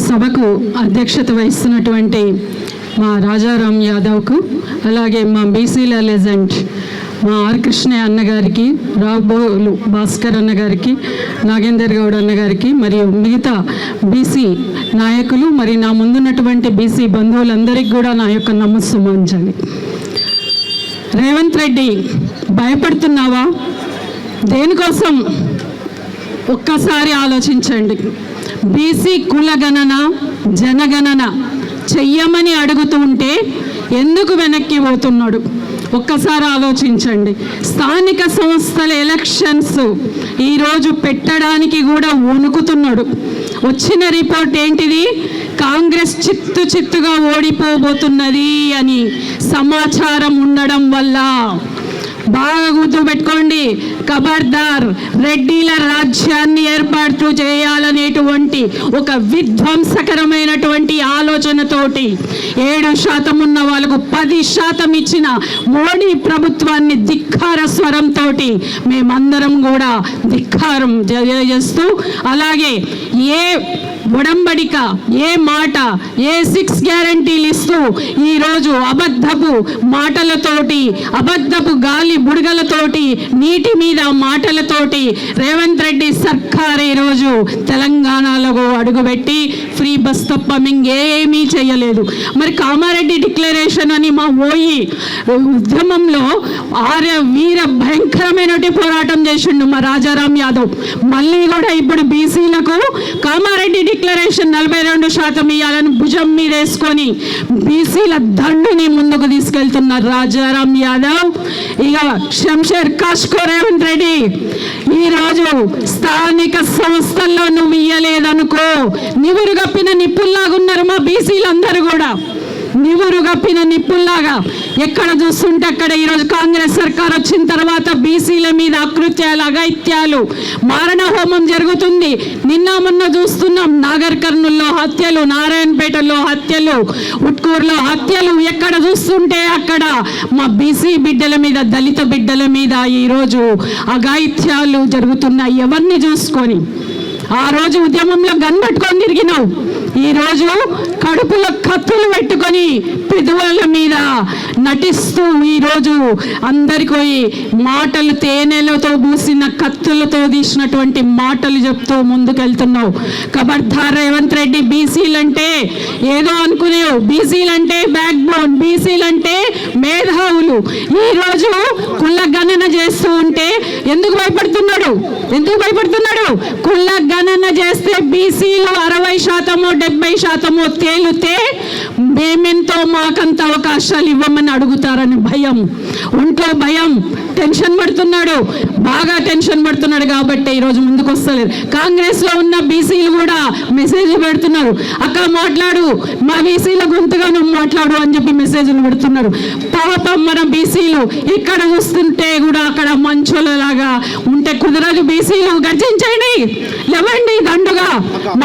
సభకు అధ్యక్షత వహిస్తున్నటువంటి మా రాజారాం యాదవ్కు, అలాగే మా బీసీల లెజెండ్ మా ఆర్ కృష్ణయ్య అన్నగారికి, రాబోలు భాస్కర్ అన్నగారికి, నాగేందర్ గౌడ్ అన్నగారికి, మరియు మిగతా బీసీ నాయకులు, మరి నా ముందున్నటువంటి బీసీ బంధువులందరికీ కూడా నా యొక్క నమస్సుమాంజలి. రేవంత్ రెడ్డి, భయపడుతున్నావా? దేనికోసం ఒక్కసారి ఆలోచించండి. బీసీ కులగణన, జనగణన చెయ్యమని అడుగుతూ ఉంటే ఎందుకు వెనక్కి పోతున్నాడు? ఒక్కసారి ఆలోచించండి. స్థానిక సంస్థల ఎలక్షన్స్ ఈరోజు పెట్టడానికి కూడా వణుకుతున్నాడు. వచ్చిన రిపోర్ట్ ఏంటిది? కాంగ్రెస్ చిత్తుగా ఓడిపోబోతున్నది అని సమాచారం ఉండడం వల్ల బాగా గుర్తుపెట్టుకోండి. ఖబర్దార్, రెడ్డిల రాజ్యాన్ని ఏర్పాటు చేయాలనేటువంటి ఒక విధ్వంసకరమైనటువంటి ఆలోచనతోటి 7% ఉన్న వాళ్ళకు 10% ఇచ్చిన మోడీ ప్రభుత్వాన్ని ధిక్కార స్వరంతో మేమందరం కూడా ధిక్కారం చేస్తూ, అలాగే ఏ ఒడంబడిక, ఏ మాట, ఏ 6 గ్యారంటీలు ఇస్తూ ఈరోజు అబద్ధపు మాటలతోటి, అబద్ధపు గాలి బుడగలతోటి, నీటి మీద మాటలతోటి రేవంత్ రెడ్డి సర్కార్ ఈరోజు తెలంగాణలో అడుగుపెట్టి ఫ్రీ బస్ తప్ప ఇంకేమీ చేయలేదు. మరి కామారెడ్డి డిక్లరేషన్ అని మా ఓయి ఉద్యమంలో వీర భయంకరమైనటువంటి పోరాటం చేసిండు మా రాజారాం యాదవ్. మళ్ళీ కూడా ఇప్పుడు బీసీలకు కామారెడ్డి డిక్లరేషన్ 42% ఇవ్వాలని భుజం మీద వేసుకొని బీసీల దండుని ముందుకు తీసుకెళ్తున్నారు రాజారాం యాదవ్. ఇక శంషేర్ కాష్కో రేవంత్ రెడ్డి, ఈరోజు స్థానిక సంస్థల్లో నువ్వు ఇయ్యలేదనుకో, నివురు గప్పిన నిప్పుల్లాగున్నారు మా బీసీలందరూ కూడా. నివురు గప్పిన నిప్పుల్లాగా ఎక్కడ చూస్తుంటే అక్కడ ఈరోజు కాంగ్రెస్ సర్కార్ వచ్చిన తర్వాత బీసీల మీద అకృత్యాలు, అఘాయిత్యాలు, మారణ హోమం జరుగుతుంది. నిన్న మొన్న చూస్తున్నాం, నాగర్ కర్నూల్లో హత్యలు, నారాయణపేటలో హత్యలు, ఉట్కూరులో హత్యలు. ఎక్కడ చూస్తుంటే అక్కడ మా బీసీ బిడ్డల మీద, దళిత బిడ్డల మీద ఈరోజు అఘాయిత్యాలు జరుగుతున్నాయి. ఎవరిని చూసుకొని ఆ రోజు ఉద్యమంలో గన్ పట్టుకొని తిరిగినావు, ఈరోజు కడుపులో కత్తులు పెట్టుకొని పెదవుల మీద నటిస్తూ ఈరోజు అందరికీ మాటలు తేనెలతో పూసిన కత్తులతో తీసినటువంటి మాటలు చెప్తూ ముందుకెళ్తున్నావు. ఖబర్దార్ రేవంత్ రెడ్డి, బీసీలంటే ఏదో అనుకునేవు, బీసీలంటే బ్యాక్ బోన్, బీసీలంటే మేధావులు. ఈరోజు కుల గణన చేస్తూ ఉంటే ఎందుకు భయపడుతున్నాడు? కుల గణన చేస్తే బీసీలు 60%, 70% తేలితే మేమెంతో మాకంత అవకాశాలు ఇవ్వమని అడుగుతారని భయం, ఒంట్లో భయం. టెన్షన్ పడుతున్నాడు, బాగా టెన్షన్ పడుతున్నాడు కాబట్టి ఈరోజు ముందుకు వస్తలేరు. కాంగ్రెస్లో ఉన్న బీసీలు కూడా మెసేజ్ పెడుతున్నారు, అక్క మాట్లాడు, మా బీసీల గొంతుగా నువ్వు మాట్లాడు అని చెప్పి మెసేజ్లు పెడుతున్నారు. పాపం మన బీసీలు ఇక్కడ చూస్తుంటే కూడా అక్కడ మంచులలాగా ఉంటే కుదరదు. బీసీలు గర్జించండి, లేవండి దండుగా.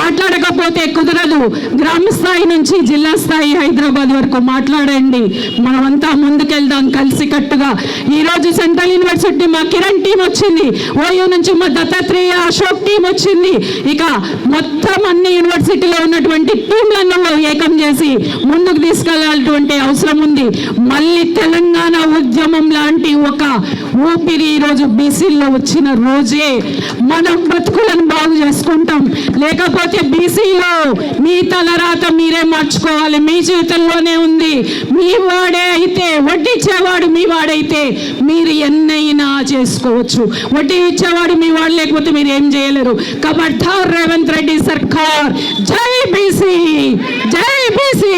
మాట్లాడకపోతే కుదరదు. గ్రామ స్థాయి నుంచి జిల్లా స్థాయి హైదరాబాద్ వరకు మాట్లాడండి. మనమంతా ముందుకెళ్దాం కలిసి కట్టుగా. ఈరోజు సెంట్రల్ యూనివర్సిటీ మా కిరణ్ టీం వచ్చింది, ఓయూ నుంచి మా దత్తాత్రేయ అశోక్ టీం వచ్చింది. ఇక మొత్తం అన్ని యూనివర్సిటీలో ఉన్నటువంటి టీంలను ఏకం చేసి ముందుకు తీసుకెళ్లాల్సినటువంటి అవసరం ఉంది. మళ్ళీ తెలంగాణ ఉద్యమం లాంటి ఒక ఊపిరి ఈరోజు బీసీల్లో వచ్చిన రోజే మనం బతుకులను బాగు చేసుకుంటాం. లేకపోతే బీసీలో మీ తలరాత మీరే మార్చుకోవాలి, మీ చేతుల్లోనే ఉంది. మీ వాడే అయితే, వడ్డీ ఇచ్చేవాడు మీ వాడైతే మీరు ఎన్నైనా చేసుకోవచ్చు. వడ్డీ ఇచ్చేవాడు మీ వాడు లేకపోతే మీరు ఏం చేయలేరు. ఖబర్దార్ రేవంత్ రెడ్డి సర్కార్, జై బీసీ, జై బీసీ.